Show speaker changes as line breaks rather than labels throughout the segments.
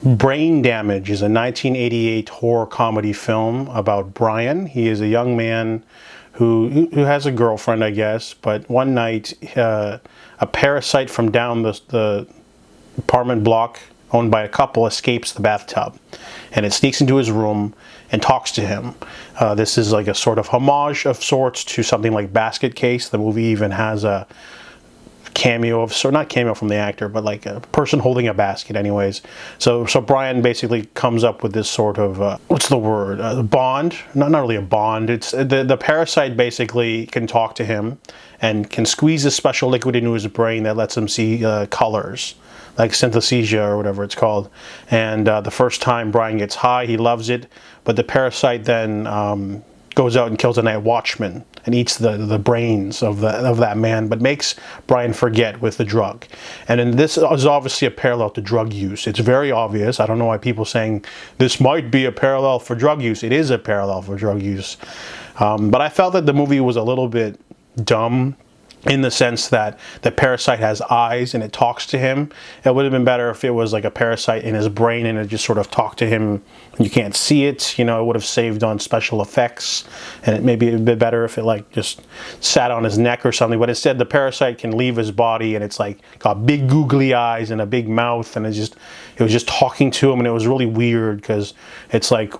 Brain Damage is a 1988 horror comedy film about Brian. He is a young man who has a girlfriend, I guess, but one night a parasite from down the apartment block owned by a couple escapes the bathtub, and it sneaks into his room and talks to him. This is like a sort of homage of sorts to something like Basket Case. The movie even has a cameo of, so not cameo from the actor, but like a person holding a basket anyways. So Brian basically comes up with this sort of what's the word, bond. Not really a bond. It's the parasite basically can talk to him and can squeeze a special liquid into his brain that lets him see colors, like synesthesia or whatever it's called. And the first time Brian gets high, he loves it, but the parasite then goes out and kills a night watchman and eats the brains of that man, but makes Brian forget with the drug. And then this is obviously a parallel to drug use. It's very obvious. I don't know why people saying this might be a parallel for drug use. It is a parallel for drug use. But I felt that the movie was a little bit dumb, in the sense that the parasite has eyes and it talks to him. It would have been better if it was like a parasite in his brain and it just sort of talked to him and you can't see it. You know, it would have saved on special effects, and it maybe it'd be better if it like just sat on his neck or something. But instead the parasite can leave his body and it's like got big googly eyes and a big mouth, and it was just talking to him, and it was really weird because it's like,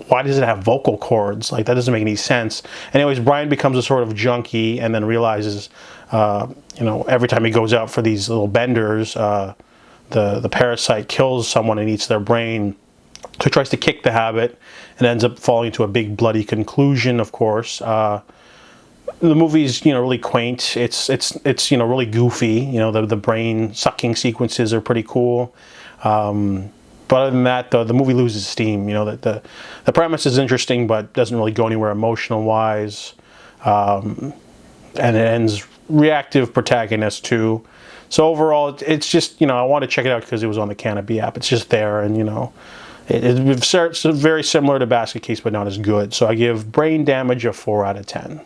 why does it have vocal cords? Like, that doesn't make any sense. Anyways, Brian becomes a sort of junkie and then realizes you know, every time he goes out for these little benders, the parasite kills someone and eats their brain. So he tries to kick the habit and ends up falling into a big bloody conclusion, of course. The movie's, you know, really quaint. It's you know, really goofy. You know, the brain sucking sequences are pretty cool. But other than that, the movie loses steam. You know, the premise is interesting, but doesn't really go anywhere emotional wise. And it ends reactive protagonist too. So overall, it's just, you know, I want to check it out because it was on the Canopy app. It's just there, and you know, it's very similar to Basket Case, but not as good. So I give Brain Damage a 4 out of 10.